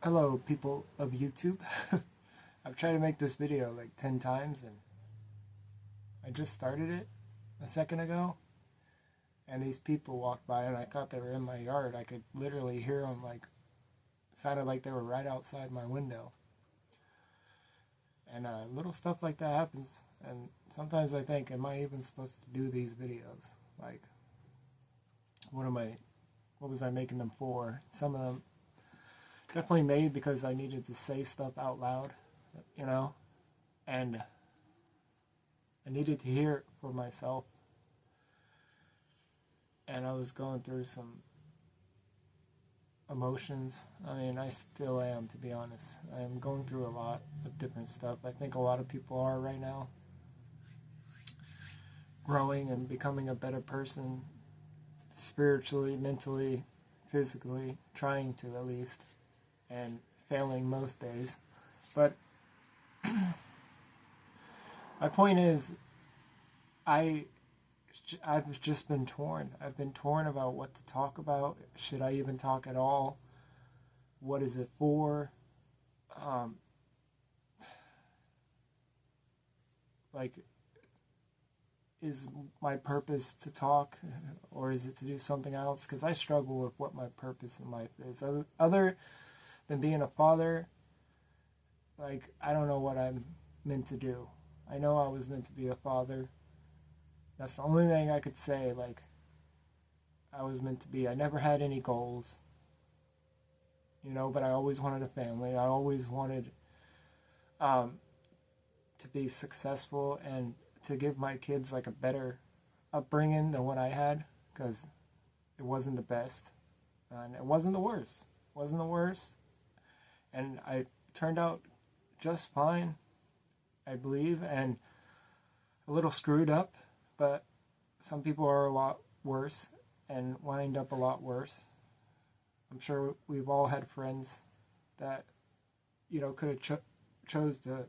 Hello, people of YouTube. I've tried to make this video like 10 times and I just started it a second ago. And these people walked by and I thought they were in my yard. I could literally hear them sounded like they were right outside my window. And little stuff like that happens. And sometimes I think, am I even supposed to do these videos? Like, what was I making them for? Some of them definitely made because I needed to say stuff out loud, and I needed to hear it for myself. And I was going through some emotions. I mean, I still am, to be honest. I'm going through a lot of different stuff. I think a lot of people are right now. Growing and becoming a better person, spiritually, mentally, physically, trying to at least, and failing most days. But my point is, I've just been torn. I've been torn about what to talk about. Should I even talk at all? What is it for? Is my purpose to talk, or is it to do something else? Because I struggle with what my purpose in life is. Other than being a father, I don't know what I'm meant to do. I know I was meant to be a father. That's the only thing I could say, I was meant to be. I never had any goals, but I always wanted a family. I always wanted to be successful and to give my kids a better upbringing than what I had, because it wasn't the best and it wasn't the worst. It wasn't the worst. And I turned out just fine, I believe, and a little screwed up, but some people are a lot worse and wind up a lot worse. I'm sure we've all had friends that, could have chose to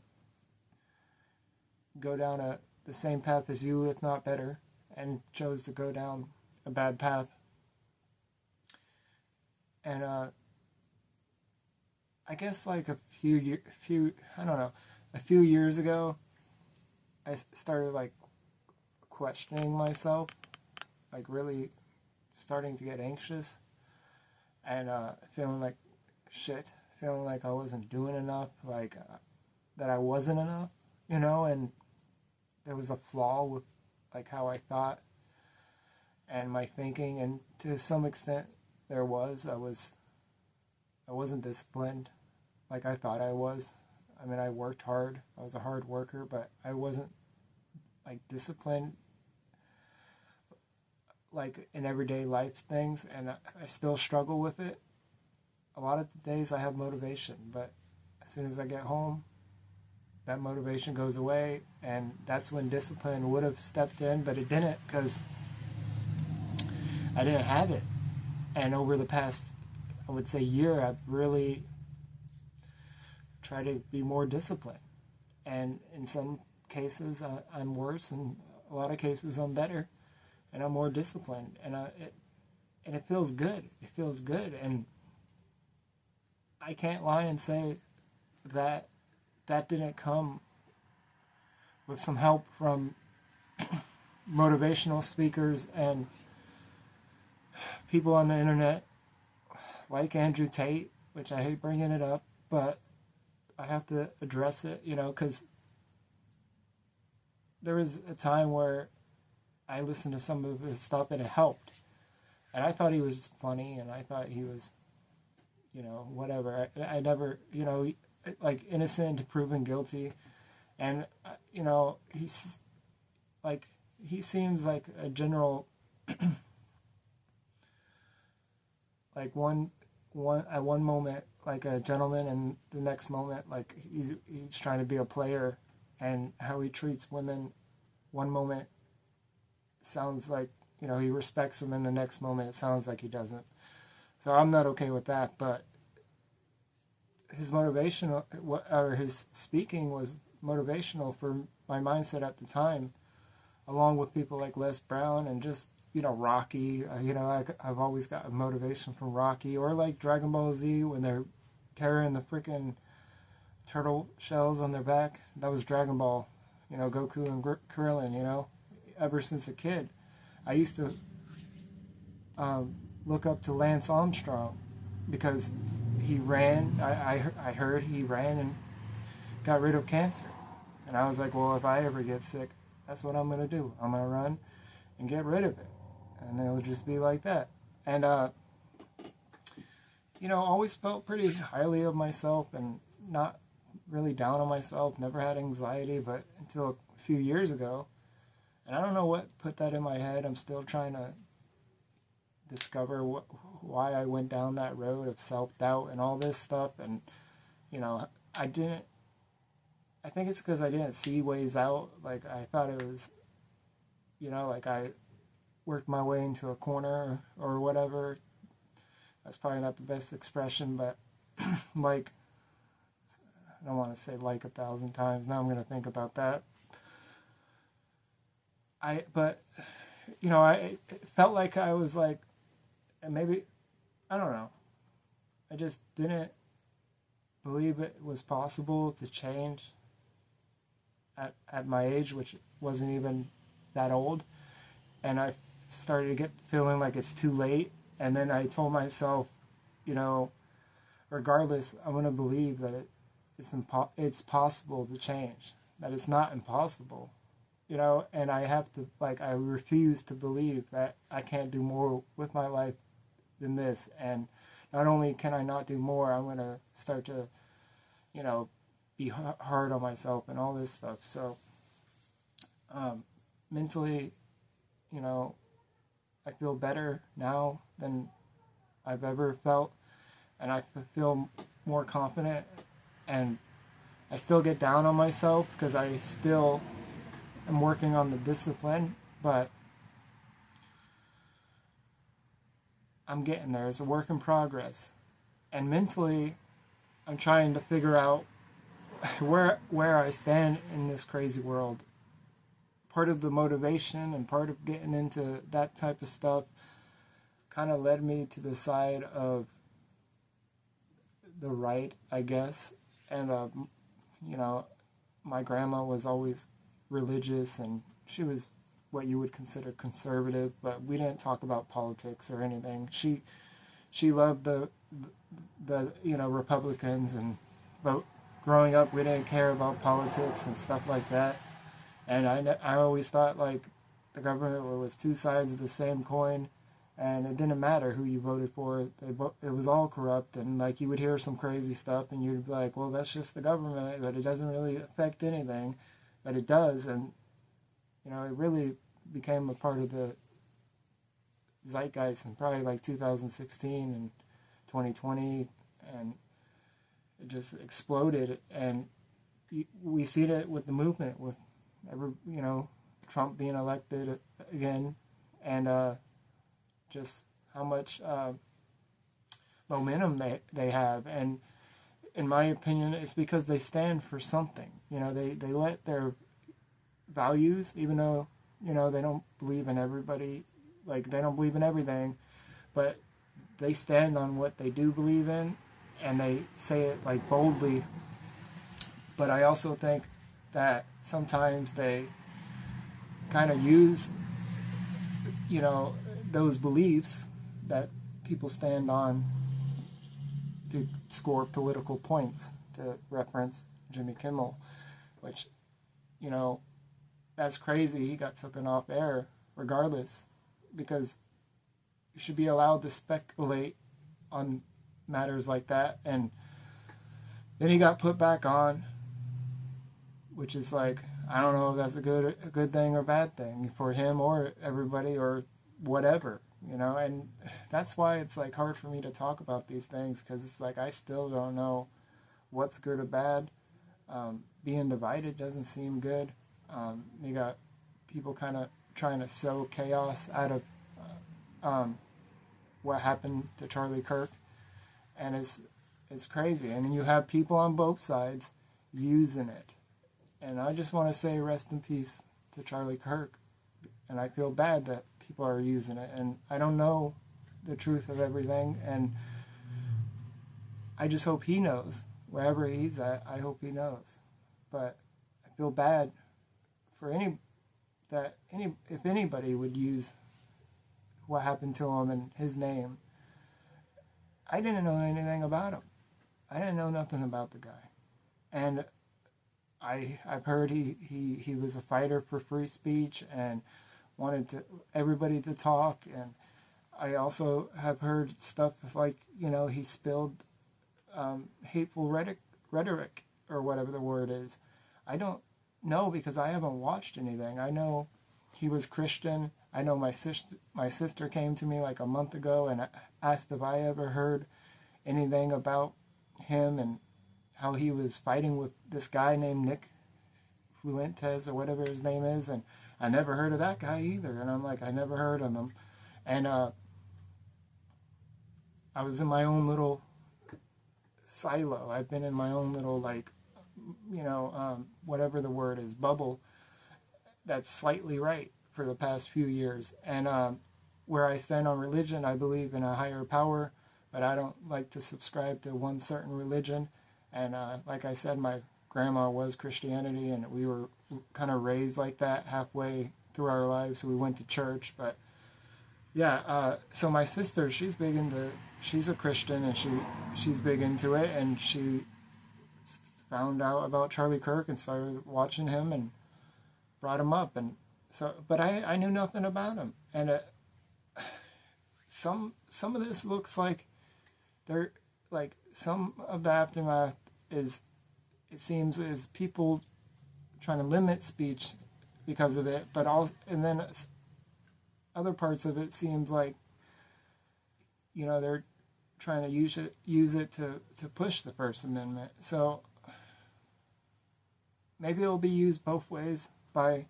go down the same path as you, if not better, and chose to go down a bad path. And I guess a few years ago, I started questioning myself, really starting to get anxious and feeling like shit, feeling like I wasn't doing enough, that I wasn't enough, and there was a flaw with how I thought and my thinking, and to some extent there was. I wasn't disciplined like I thought I was. I mean, I worked hard. I was a hard worker, but I wasn't disciplined in everyday life things, and I still struggle with it. A lot of the days I have motivation, but as soon as I get home, that motivation goes away, and that's when discipline would have stepped in, but it didn't, because I didn't have it. And over the past, I would say, year, I've really tried to be more disciplined. And in some cases, I'm worse, and a lot of cases, I'm better, and I'm more disciplined. And it feels good. It feels good. And I can't lie and say that didn't come with some help from motivational speakers and people on the internet like Andrew Tate, which I hate bringing it up, but I have to address it, because there was a time where I listened to some of his stuff and it helped. And I thought he was funny, and I thought he was, whatever. I never, innocent until proven guilty. And, he seems like a general, one at one moment, a gentleman, and the next moment, he's trying to be a player, and how he treats women one moment sounds like, he respects them, and the next moment it sounds like he doesn't. So I'm not okay with that, but his motivation, or his speaking, was motivational for my mindset at the time, along with people like Les Brown and just, Rocky. I've always got motivation from Rocky, or Dragon Ball Z, when they're carrying the freaking turtle shells on their back. That was Dragon Ball, Goku and Krillin. Ever since a kid, I used to look up to Lance Armstrong because he ran. I heard he ran and got rid of cancer, and I was like, well, if I ever get sick, that's what I'm gonna do. I'm gonna run and get rid of it, and it'll just be like that. And always felt pretty highly of myself and not really down on myself. Never had anxiety, but until a few years ago, and I don't know what put that in my head. I'm still trying to discover why I went down that road of self-doubt and all this stuff. And I think it's because I didn't see ways out. Like, I thought it was, like I worked my way into a corner or whatever. That's probably not the best expression, but like, I don't want to say like 1,000 times. Now I'm going to think about that. I felt like I was like, maybe, I don't know. I just didn't believe it was possible to change at my age, which wasn't even that old. And I started to get feeling like it's too late. And then I told myself, regardless, I'm going to believe that it's possible to change, that it's not impossible, and I have to, I refuse to believe that I can't do more with my life than this. And not only can I not do more, I'm going to start to, be hard on myself and all this stuff. So, mentally, I feel better now than I've ever felt, and I feel more confident, and I still get down on myself because I still am working on the discipline, but I'm getting there. It's a work in progress. And mentally, I'm trying to figure out where I stand in this crazy world. Part of the motivation and part of getting into that type of stuff kind of led me to the side of the right, I guess. And, my grandma was always religious, and she was what you would consider conservative, but we didn't talk about politics or anything. She loved the Republicans, but growing up, we didn't care about politics and stuff like that. And I always thought, like, the government was two sides of the same coin, and it didn't matter who you voted for. It was all corrupt, and, like, you would hear some crazy stuff, and you'd be like, well, that's just the government, but it doesn't really affect anything. But it does, and, it really became a part of the zeitgeist in probably, like, 2016 and 2020, and it just exploded. And we see it with the movement, with Trump being elected again, and just how much momentum they have. And in my opinion, it's because they stand for something. They let their values, even though they don't believe in everybody, like, they don't believe in everything, but they stand on what they do believe in, and they say it, like, boldly. But I also think that sometimes they kind of use, those beliefs that people stand on to score political points, to reference Jimmy Kimmel, which, that's crazy. He got taken off air regardless, because you should be allowed to speculate on matters like that. And then he got put back on, which is like, I don't know if that's a good thing or bad thing for him or everybody or whatever, and that's why it's, like, hard for me to talk about these things, because it's like I still don't know what's good or bad. Being divided doesn't seem good. You got people kind of trying to sow chaos out of what happened to Charlie Kirk, and it's crazy. And you have people on both sides using it. And I just want to say rest in peace to Charlie Kirk. And I feel bad that people are using it. And I don't know the truth of everything. And I just hope he knows. Wherever he's at, I hope he knows. But I feel bad for if anybody would use what happened to him and his name. I didn't know anything about him. I didn't know nothing about the guy. And I've heard he was a fighter for free speech and wanted everybody to talk. And I also have heard stuff like, he spilled hateful rhetoric or whatever the word is. I don't know because I haven't watched anything. I know he was Christian. I know my sister came to me like a month ago and asked if I ever heard anything about him and how he was fighting with this guy named Nick Fuentes or whatever his name is, and I never heard of that guy either. And I'm like, I never heard of him. And I was in my own little silo. I've been in my own little, whatever the word is, bubble that's slightly right for the past few years. And where I stand on religion, I believe in a higher power, but I don't like to subscribe to one certain religion. And like I said, my grandma was Christianity, and we were kind of raised like that halfway through our lives. So we went to church, but yeah. So my sister, she's a Christian, and she's big into it, and she found out about Charlie Kirk and started watching him and brought him up. And so, but I knew nothing about him, and some of this looks like they're like some of the aftermath is, it seems, is people trying to limit speech because of it, but and then other parts of it seems like they're trying to use it to push the First Amendment. So maybe it'll be used both ways by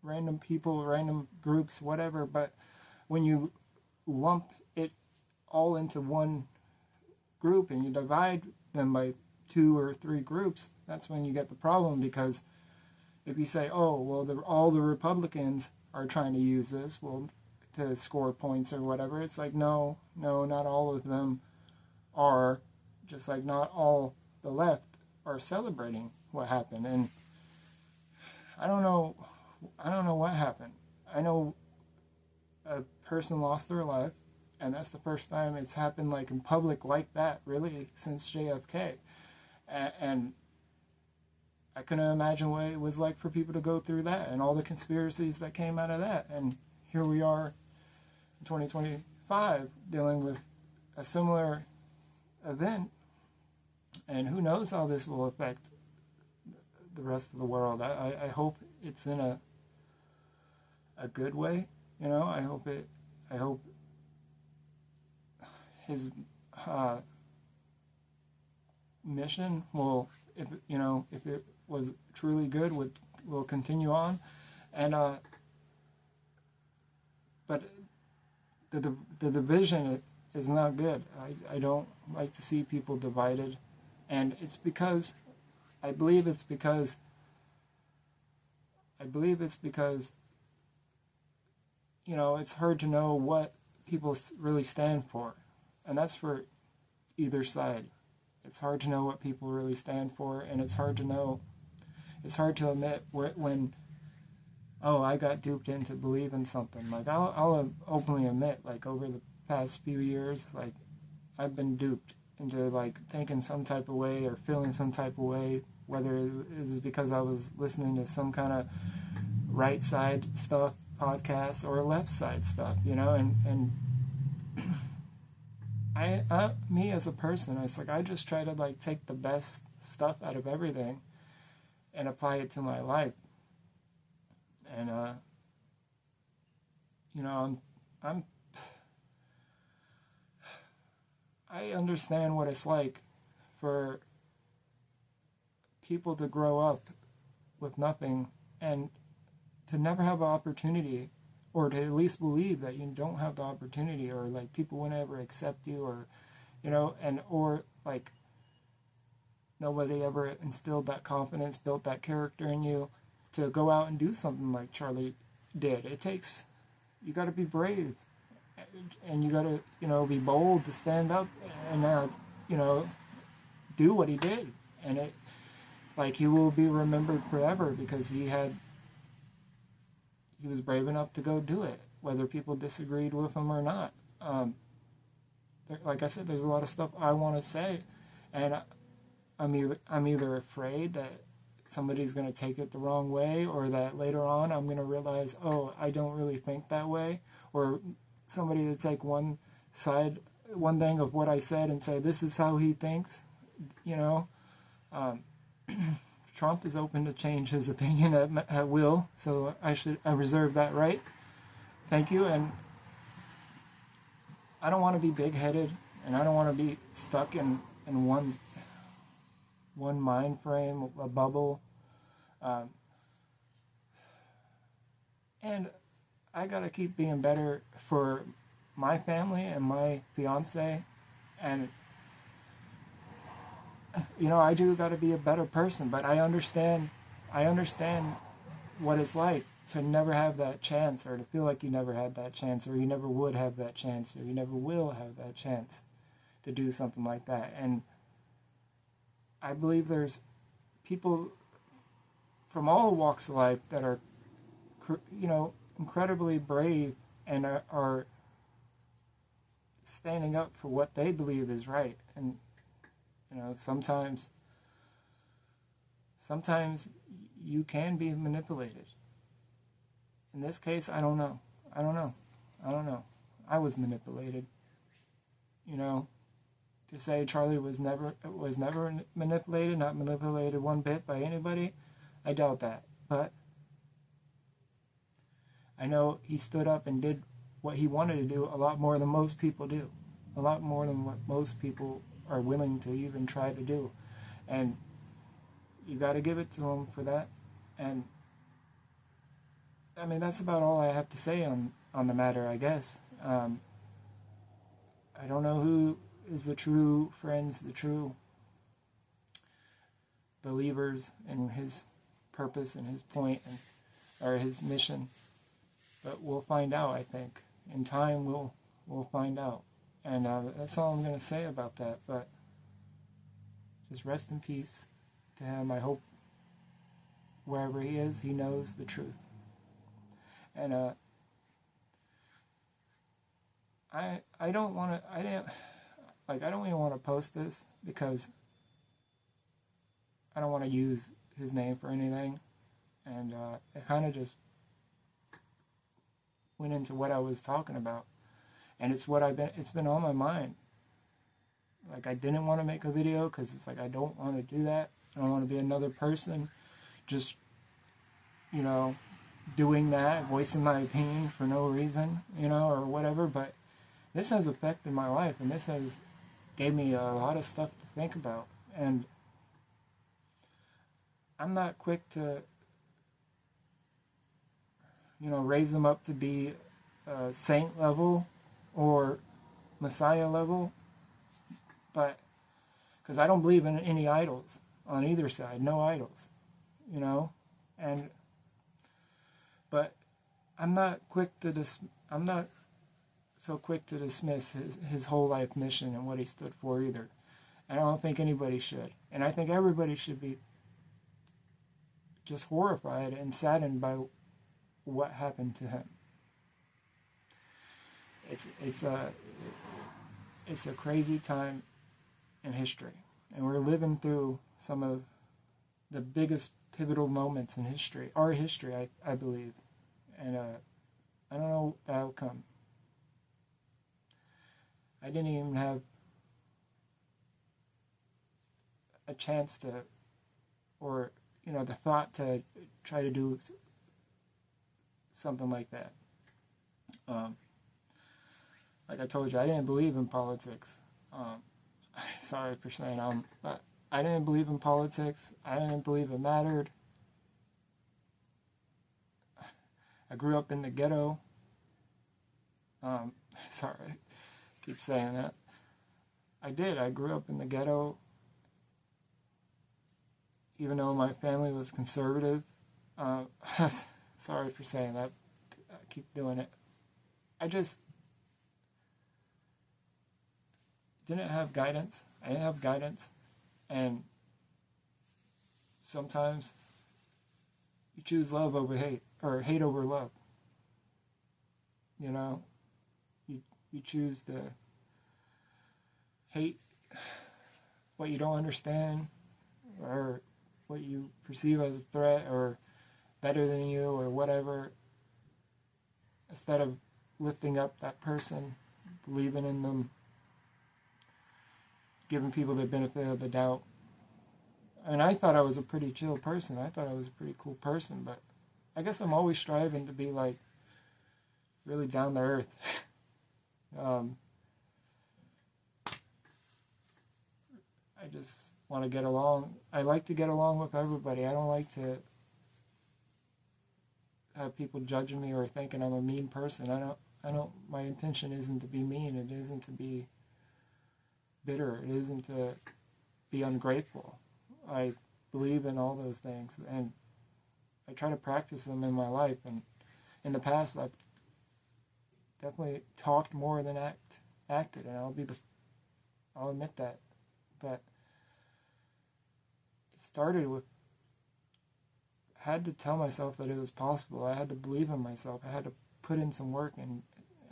random people, random groups, whatever, but when you lump it all into one group and you divide them by 2 or 3 groups, that's when you get the problem. Because if you say, oh, well, all the Republicans are trying to use this, to score points or whatever, it's like, no, not all of them are, just like not all the left are celebrating what happened. And I don't know what happened. I know a person lost their life, and that's the first time it's happened like in public like that, really, since JFK. And I couldn't imagine what it was like for people to go through that and all the conspiracies that came out of that. And here we are in 2025 dealing with a similar event, and who knows how this will affect the rest of the world. I hope it's in a good way. I hope his mission will, if it was truly good, will continue on. And but the division is not good. I don't like to see people divided, and it's because I believe it's because it's hard to know what people really stand for, and that's for either side. It's hard to know what people really stand for, and it's hard to admit when I got duped into believing something. Like, I'll openly admit, like, over the past few years, like, I've been duped into, like, thinking some type of way or feeling some type of way, whether it was because I was listening to some kind of right side stuff, podcasts, or left side stuff, and me as a person, it's like I just try to, like, take the best stuff out of everything and apply it to my life. And I understand what it's like for people to grow up with nothing and to never have an opportunity, or to at least believe that you don't have the opportunity, or like people won't ever accept you, or or like nobody ever instilled that confidence, built that character in you to go out and do something like Charlie did. You got to be brave, and you got to be bold to stand up and do what he did. And it, like, he will be remembered forever because he was brave enough to go do it, whether people disagreed with him or not. Like I said, there's a lot of stuff I want to say, and I'm either afraid that somebody's going to take it the wrong way, or that later on I'm going to realize, oh, I don't really think that way, or somebody to take one thing of what I said and say, this is how he thinks, Trump is open to change his opinion at will, so I reserve that right. Thank you. And I don't want to be big-headed, and I don't want to be stuck in one mind frame, a bubble. And I got to keep being better for my family and my fiance. And, I do got to be a better person, but I understand what it's like to never have that chance, or to feel like you never had that chance, or you never would have that chance, or you never will have that chance to do something like that. And I believe there's people from all walks of life that are, incredibly brave and are standing up for what they believe is right. And, sometimes you can be manipulated. In this case, I don't know. I was manipulated. To say Charlie was never manipulated, not manipulated one bit by anybody, I doubt that. But I know he stood up and did what he wanted to do a lot more than most people do. A lot more than what most people are willing to even try to do. And you got to give it to him for that. And I mean, that's about all I have to say on the matter, I guess. I don't know who is the true friends, the true believers in his purpose and his point, or his mission. But we'll find out, I think. In time, we'll find out. And that's all I'm going to say about that. But just rest in peace to him. I hope wherever he is, he knows the truth. And I don't even want to post this because I don't want to use his name for anything. And it kind of just went into what I was talking about. And it's been on my mind. Like, I didn't want to make a video because it's like, I don't want to do that. I don't want to be another person just, doing that, voicing my opinion for no reason, or whatever. But this has affected my life, and this has gave me a lot of stuff to think about. And I'm not quick to, raise them up to be saint level or Messiah level, but because I don't believe in any idols on either side, no idols, but I'm not so quick to dismiss his whole life mission and what he stood for either. And I don't think anybody should. And I think everybody should be just horrified and saddened by what happened to him. It's a crazy time in history, and we're living through some of the biggest pivotal moments in history, our history, I believe. And I don't know the outcome. I didn't even have a chance to, or the thought to try to do something like that. Like I told you, I didn't believe in politics. Sorry for saying but I didn't believe in politics. I didn't believe it mattered. I grew up in the ghetto. Sorry, I keep saying that. I did. I grew up in the ghetto. Even though my family was conservative. Sorry for saying that. I keep doing it. didn't have guidance. I didn't have guidance. And sometimes you choose love over hate, or hate over love. You know, you choose to hate what you don't understand, or what you perceive as a threat, or better than you, or whatever, instead of lifting up that person, believing in them, giving people the benefit of the doubt. And I thought I was a pretty chill person. I thought I was a pretty cool person, but I guess I'm always striving to be like really down to earth. I just want to get along. I like to get along with everybody. I don't like to have people judging me or thinking I'm a mean person. I don't, my intention isn't to be mean. It isn't to be bitter. It isn't to be ungrateful. I believe in all those things, and I try to practice them in my life. And in the past, I've definitely talked more than acted, and I'll admit that. But it started with, I had to tell myself that it was possible. I had to believe in myself. I had to put in some work and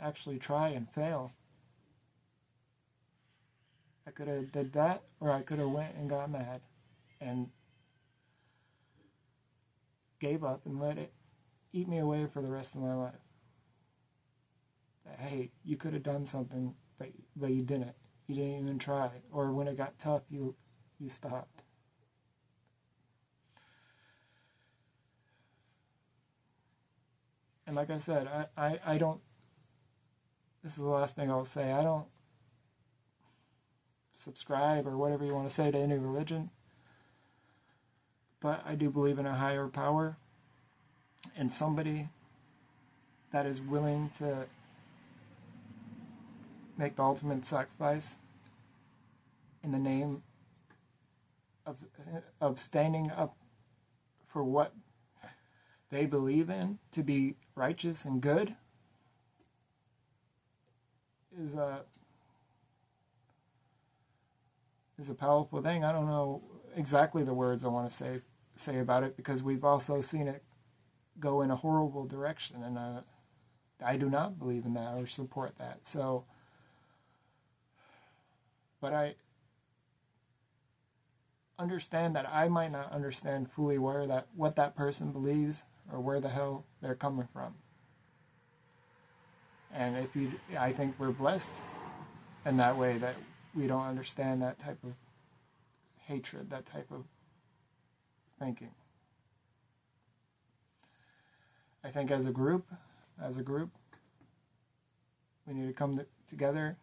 actually try and fail. I could have did that, or I could have went and got mad and gave up and let it eat me away for the rest of my life. Hey, you could have done something, but you didn't. You didn't even try. Or when it got tough, you stopped. And like I said, I don't, this is the last thing I'll say, I don't subscribe or whatever you want to say to any religion, but I do believe in a higher power and somebody that is willing to make the ultimate sacrifice in the name of standing up for what they believe in to be righteous and good is a powerful thing. I don't know exactly the words I want to say about it, because we've also seen it go in a horrible direction, and I do not believe in that or support that. So, but I understand that I might not understand fully what that person believes or where the hell they're coming from. And I think we're blessed in that way, that we don't understand that type of hatred, that type of thinking. I think as a group, we need to come together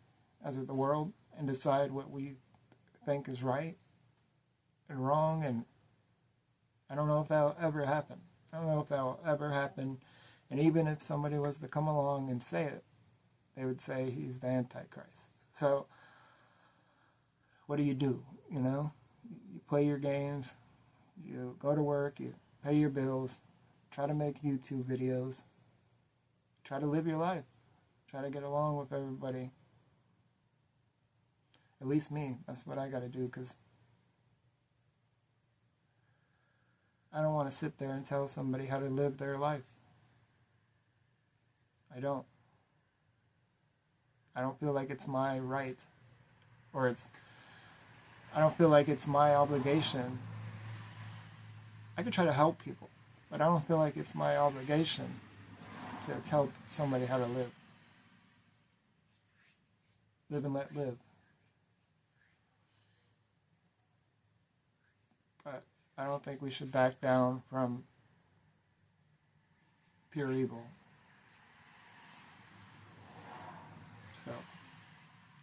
as the world and decide what we think is right and wrong. And I don't know if that'll ever happen. And even if somebody was to come along and say it, they would say he's the Antichrist. So what do? You know? You play your games, you go to work, you pay your bills, try to make YouTube videos, try to live your life, try to get along with everybody. At least me, that's what I got to do, because I don't want to sit there and tell somebody how to live their life. I don't feel like it's my right, or I don't feel like it's my obligation. I could try to help people, but I don't feel like it's my obligation to tell somebody how to live. Live and let live. But I don't think we should back down from pure evil. So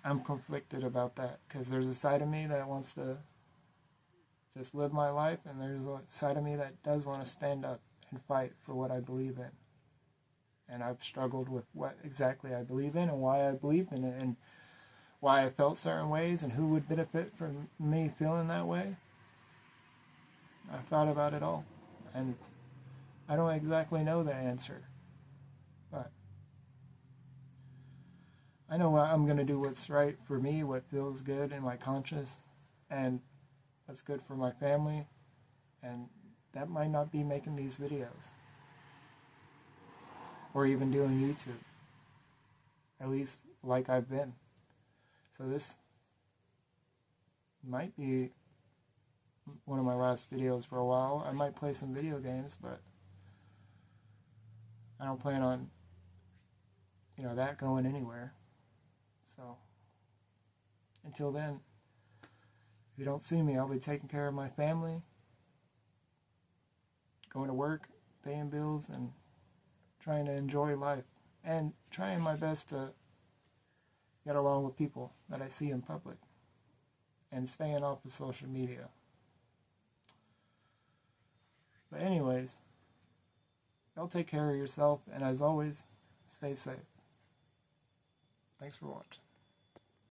I'm conflicted about that, because there's a side of me that wants to just live my life, and there's a side of me that does want to stand up and fight for what I believe in. And I've struggled with what exactly I believe in and why I believed in it and why I felt certain ways and who would benefit from me feeling that way. I've thought about it all, and I don't exactly know the answer, but I know I'm going to do what's right for me, what feels good in my conscience, and what's good for my family. And that might not be making these videos or even doing YouTube, at least like I've been. So this might be one of my last videos for a while. I might play some video games, but I don't plan on, that going anywhere. So until then, if you don't see me, I'll be taking care of my family, going to work, paying bills, and trying to enjoy life, and trying my best to get along with people that I see in public, and staying off of social media. But anyways, y'all take care of yourself, and as always, stay safe. Thanks for watching.